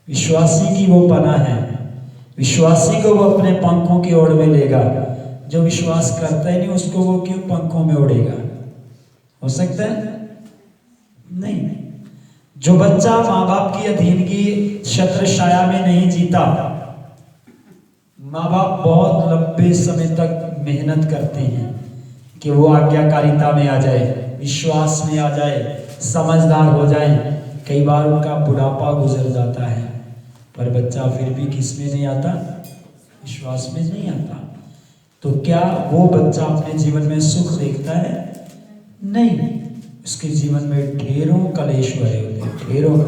विश्वासी की वो पनाह है, विश्वासी को वो अपने पंखों की ओर में लेगा। जो विश्वास करता ही नहीं उसको वो क्यों पंखों में उड़ेगा? हो सकता है? नहीं। जो बच्चा माँ बाप की अधीनगी छत्र छाया में नहीं जीता, माँ बाप बहुत लंबे समय तक मेहनत करते हैं कि वो आज्ञाकारिता में आ जाए, विश्वास में आ जाए, समझदार हो जाए। कई बार उनका बुढ़ापा गुजर जाता है पर बच्चा फिर भी किस में नहीं आता? विश्वास में नहीं आता। तो क्या वो बच्चा अपने जीवन में सुख देखता है? नहीं, उसके जीवन में ढेरों कलेश भरे होते हैं, ढेरों,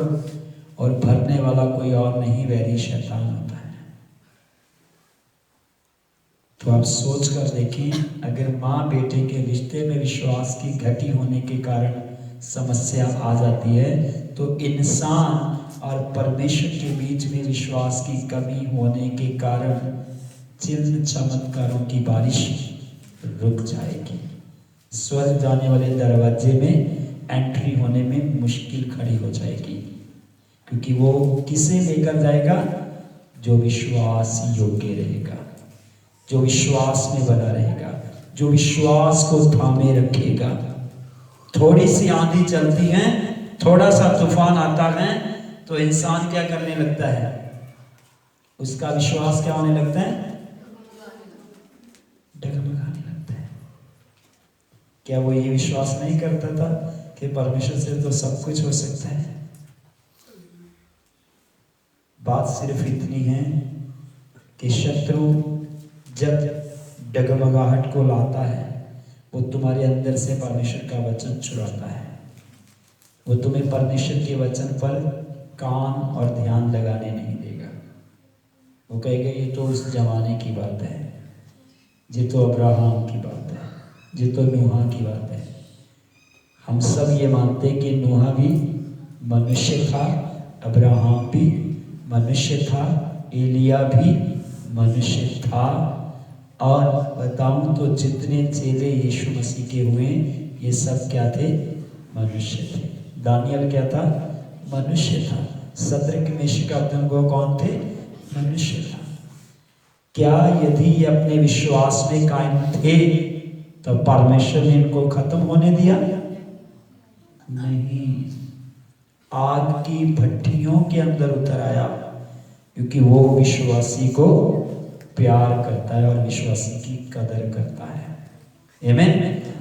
और भरने वाला कोई और नहीं, वैरी शैतान होता है। तो आप सोच कर देखें, अगर माँ बेटे के रिश्ते में विश्वास की घटी होने के कारण समस्या आ जाती है तो इंसान और परमेश्वर के बीच में विश्वास की कमी होने के कारण चिन्ह चमत्कारों की बारिश रुक जाएगी। स्वर्ग जाने वाले दरवाजे में एंट्री होने में मुश्किल खड़ी हो जाएगी, क्योंकि वो किसे लेकर जाएगा? जो विश्वास योग्य रहेगा, जो विश्वास में बना रहेगा, जो विश्वास को थामे रखेगा। थोड़ी सी आंधी चलती है, थोड़ा सा तूफान आता है तो इंसान क्या करने लगता है? उसका विश्वास क्या होने लगता है? डगमगाने लगता है। क्या वो ये विश्वास नहीं करता था कि परमेश्वर से तो सब कुछ हो सकता है? बात सिर्फ इतनी है कि शत्रु जब डगमगाहट को लाता है वो तुम्हारे अंदर से परमेश्वर का वचन चुराता है। वो तुम्हें परमेश्वर के वचन पर कान और ध्यान लगाने नहीं देगा। वो कहेगा ये तो उस जमाने की बात है, ये तो अब्राहम की बात है, ये तो नूहा की बात है। हम सब ये मानते कि नूहा भी मनुष्य था, अब्राहम भी मनुष्य था, एलिया भी मनुष्य था, और बताऊं तो जितने चेले यीशु मसीह के हुए ये सब क्या थे? मनुष्य थे। दानियल क्या था? मनुष्य था। सद्रक मेशक अबेदनगो कौन थे? मनुष्य था। क्या यदि ये अपने विश्वास में कायम थे तो परमेश्वर ने इनको खत्म होने दिया? नहीं, आग की भट्टियों के अंदर उतर आया, क्योंकि वो विश्वासी को प्यार करता है और विश्वासी की कदर करता है। आमीन।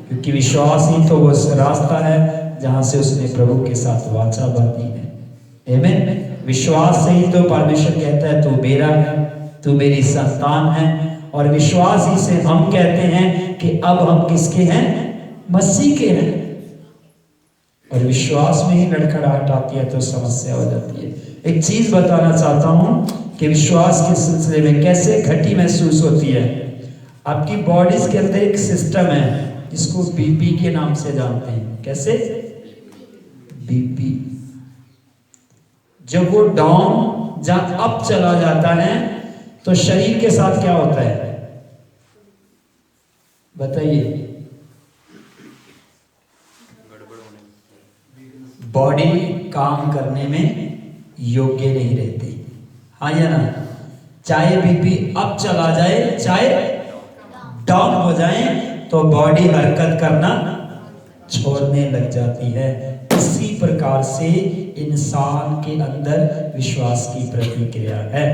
क्योंकि विश्वास ही तो वो रास्ता है जहां से उसने प्रभु के साथ वाचा बांधी है। आमीन। विश्वास से ही तो परमेश्वर कहता है तू मेरा है, तू मेरी संतान है, और विश्वास ही से हम कहते हैं कि अब हम किसके हैं? मसीह के हैं। और विश्वास में ही लड़खड़ाहट आती है तो समस्या हो जाती है। एक चीज बताना चाहता हूं कि विश्वास के सिलसिले में कैसे घटी महसूस होती है। आपकी बॉडीज के अंदर एक सिस्टम है जिसको बीपी के नाम से जानते हैं। कैसे? बीपी। जब वो डाउन जहां अप चला जाता है तो शरीर के साथ क्या होता है बताइए? बॉडी काम करने में योग्य नहीं रहती, हाँ या ना? चाहे बीपी अप चला जाए चाहे डाउन हो जाए तो बॉडी हरकत करना छोड़ने लग जाती है। इसी प्रकार से इंसान के अंदर विश्वास की प्रतिक्रिया है।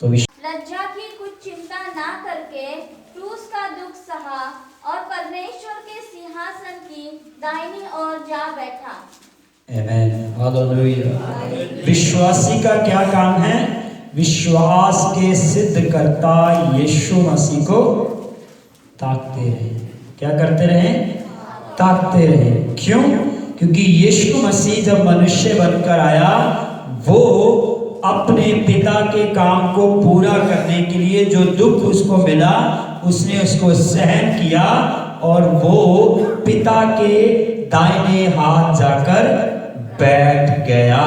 तो लज्जा की कुछ चिंता ना करके क्रूस का दुख सहा और परमेश्वर के सिंहासन की दाहिनी ओर जा बैठा। आमेन, हालेलुया। विश्वासी का क्या काम है? विश्वास के सिद्ध करता यीशु मसीह को ताकते रहे। क्या करते रहे? ताकते रहे। क्यों? क्योंकि यीशु मसीह जब मनुष्य बनकर आया वो अपने पिता के काम को पूरा करने के लिए जो दुख उसको मिला उसने उसको सहन किया और वो पिता के दाहिने हाथ जाकर बैठ गया।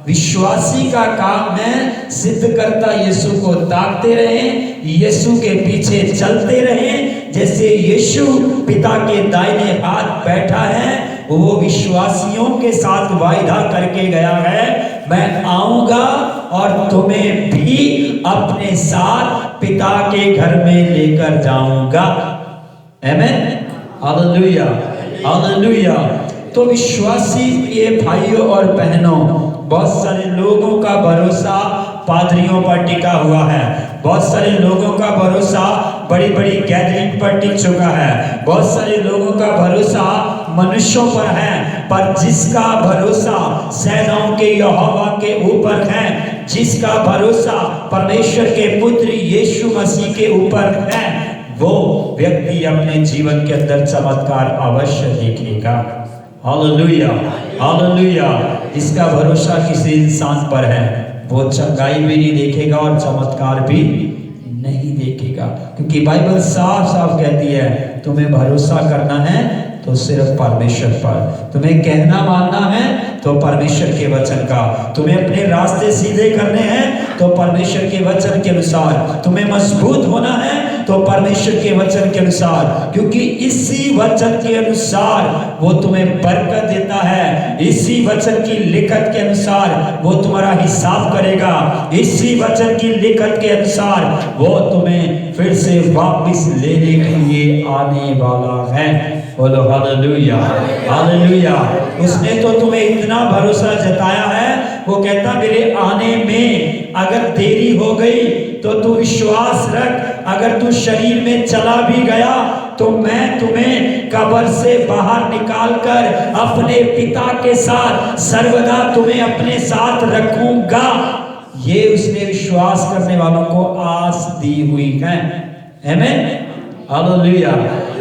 विश्वासी का काम है सिद्ध करता यीशु को ताकते रहे, यीशु के पीछे चलते रहे। जैसे यीशु पिता के दाहिने हाथ बैठा है वो विश्वासियों के साथ वायदा करके गया है, मैं आऊंगा और तुम्हें भी अपने साथ पिता के घर में लेकर जाऊंगा। आमेन, हालेलुया, हालेलुया। तो विश्वासी ये भाइयों और बहनों, बहुत सारे लोगों का भरोसा पादरियों पर टिका हुआ है, बहुत सारे लोगों का भरोसा बड़ी बड़ी गैदरिंग पर टिक चुका है, बहुत सारे लोगों का भरोसा मनुष्यों पर है, पर जिसका भरोसा सेनाओं के यहोवा के ऊपर है, जिसका भरोसा परमेश्वर के पुत्र यीशु मसीह के ऊपर है, वो व्यक्ति अपने जीवन के अंदर चमत्कार अवश्य देखेगा। Hallelujah, hallelujah. जिसका भरोसा किसी इंसान पर है वो चंगाई भी नहीं देखेगा और चमत्कार भी नहीं देखेगा, क्योंकि बाइबल साफ साफ कहती है तुम्हें भरोसा करना है तो सिर्फ परमेश्वर पर, तुम्हें कहना मानना है तो परमेश्वर के वचन का, तुम्हें अपने रास्ते सीधे करने हैं तो परमेश्वर के वचन के अनुसार, तुम्हें मजबूत होना है तो परमेश्वर के वचन के अनुसार, क्योंकि इसी वचन के अनुसार वो तुम्हें बरकत देता है, इसी वचन की लिखत के अनुसार वो तुम्हारा हिसाब करेगा, इसी वचन की लिखत के अनुसार वो तुम्हें फिर से वापस लेने के लिए आने वाला है। बोलो हालेलुया, हालेलुया। उसने तो तुम्हें इतना भरोसा जताया है, वो कहता मेरे आने में अगर देरी हो गई तो तू विश्वास रख, अगर तू शरीर में चला भी गया तो मैं तुम्हें कब्र से बाहर निकालकर अपने पिता के साथ सर्वदा तुम्हें अपने साथ रखूंगा। ये उसने विश्वास करने वालों को आस दी हुई है। आमीन, हालेलुया।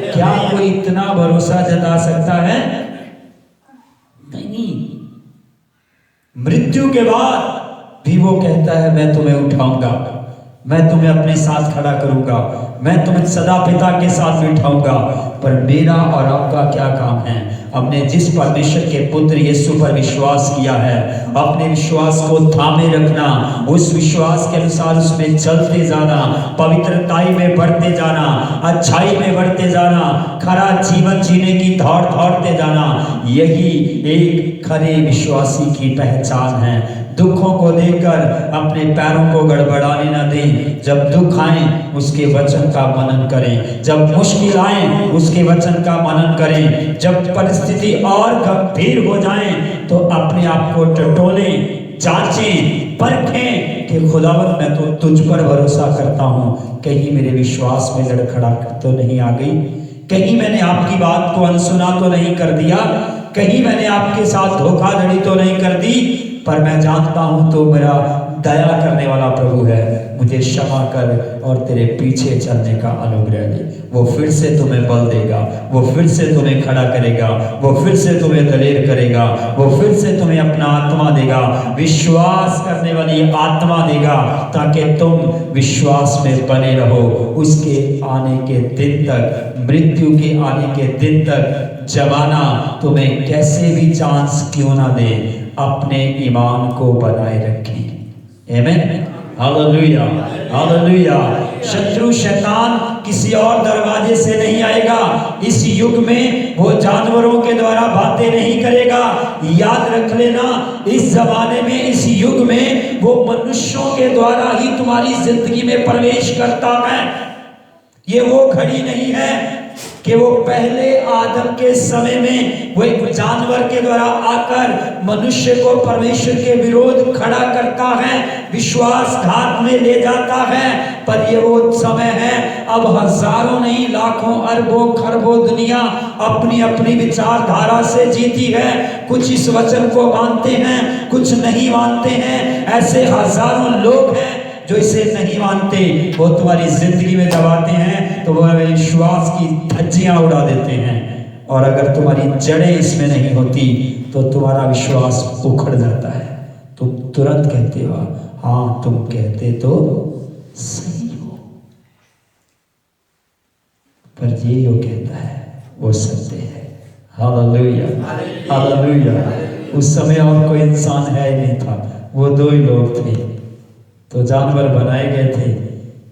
क्या कोई इतना भरोसा जता सकता है? नहीं। मृत्यु के बाद भी वो कहता है मैं तुम्हें उठाऊंगा, मैं तुम्हें अपने साथ खड़ा करूंगा, मैं तुम्हें सदा पिता के साथ बिठाऊंगा। पर मेरा और आपका क्या काम है? हमने जिस परमेश्वर के पुत्र यीशु पर विश्वास किया है, अपने विश्वास को थामे रखना, उस विश्वास के अनुसार उसमें चलते जाना, पवित्रताई में बढ़ते जाना, अच्छाई में बढ़ते जाना, खरा जीवन जीने की दौड़ते जाना, यही एक खरे विश्वासी की पहचान है। दुखों को देखकर अपने पैरों को गड़बड़ाने न दें। जब दुख आए उसके वचन का मनन करें, जब मुश्किल आए उसके वचन का मनन करें, जब परिस्थिति और गंभीर हो जाए तो अपने आप को टटोलें, जांचें, परखें कि खुदावंद मैं तो तुझ पर भरोसा करता हूँ, कहीं मेरे विश्वास में लड़खड़ाहट तो नहीं आ गई, कहीं मैंने आपकी बात को अनसुना तो नहीं कर दिया, कहीं मैंने आपके साथ धोखाधड़ी तो नहीं कर दी। पर मैं जानता हूं तो मेरा दया करने वाला प्रभु है, मुझे क्षमा कर और तेरे पीछे चलने का अनुग्रह दे। वो फिर से तुम्हें बल देगा, वो फिर से तुम्हें खड़ा करेगा, वो फिर से तुम्हें दलेर करेगा, वो फिर से तुम्हें अपना आत्मा देगा, विश्वास करने वाली आत्मा देगा, ताकि तुम विश्वास में बने रहो। उसके आने के दिन तक, मृत्यु के आने के दिन तक जमाना तुम्हें कैसे भी चांस क्यों ना दे, अपने ईमान को बनाए रखें। आमीन, हालेलुया, हालेलुया। शत्रु शैतान किसी और दरवाजे से नहीं आएगा। इस युग में वो जानवरों के द्वारा बातें नहीं करेगा। याद रख लेना, इस जमाने में, इस युग में वो मनुष्यों के द्वारा ही तुम्हारी जिंदगी में प्रवेश करता है। ये वो घड़ी नहीं है कि वो पहले आदम के समय में वो एक जानवर के द्वारा आकर मनुष्य को परमेश्वर के विरोध खड़ा करता है, विश्वासघात में ले जाता है। पर ये वो समय है, अब हजारों नहीं लाखों अरबों खरबों दुनिया अपनी अपनी विचारधारा से जीती है। कुछ इस वचन को मानते हैं, कुछ नहीं मानते हैं। ऐसे हजारों लोग हैं जो इसे नहीं मानते, वो तुम्हारी जिंदगी में दबाते हैं, तो वह विश्वास की धज्जियां उड़ा देते हैं। और अगर तुम्हारी जड़ें इसमें नहीं होती तो तुम्हारा विश्वास उखड़ जाता है। तुम तुरंत कहते हो हाँ, तुम कहते तो सही हो, पर ये जो कहता है वो सत्य है। Hallelujah, hallelujah. उस समय और कोई इंसान है ही नहीं था, वो दो ही लोग थे, तो जानवर बनाए गए थे।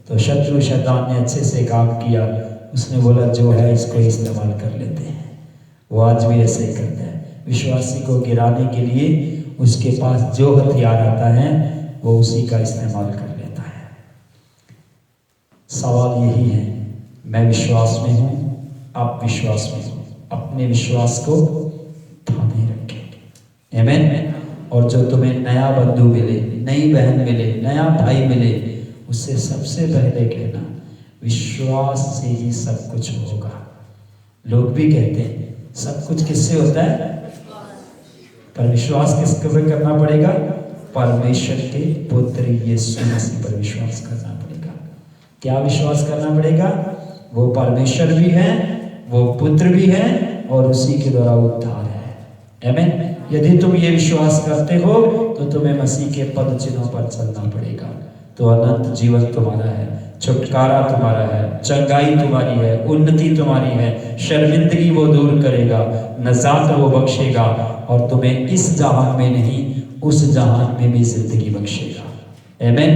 तो शत्रु शैतान ने अच्छे से काम किया, उसने बोला जो है इसको इस्तेमाल कर लेते हैं। वो आज भी ऐसे ही करता है, विश्वासी को गिराने के लिए उसके पास जो हथियार आता है वो उसी का इस्तेमाल कर लेता है। सवाल यही है, मैं विश्वास में हूँ, आप विश्वास में हो, अपने विश्वास को थामे रखें। आमीन। और जो तुम्हें नया बंधु मिले, नई बहन मिले, नया भाई मिले, उससे सबसे पहले कहना विश्वास से ही सब कुछ होगा। लोग भी कहते हैं सब कुछ किससे होता है, पर विश्वास किसके पर करना पड़ेगा? परमेश्वर के पुत्र यीशु मसीह पर विश्वास करना पड़ेगा। क्या विश्वास करना पड़ेगा? वो परमेश्वर भी है, वो पुत्र भी है, और उसी के द्वारा उद्धार है। आमीन। यदि तुम ये विश्वास करते हो तो तुम्हें मसीह के पद चिन्हों पर चलना पड़ेगा। तो अनंत जीवन तुम्हारा है, छुटकारा तुम्हारा है, चंगाई तुम्हारी है, उन्नति तुम्हारी है, शर्मिंदगी वो दूर करेगा, नजात वो बख्शेगा, और तुम्हें इस जहान में नहीं उस जहान में भी जिंदगी बख्शेगा। आमीन।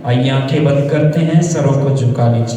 आइए आंखें बंद करते हैं, सरों को झुका लीजिए।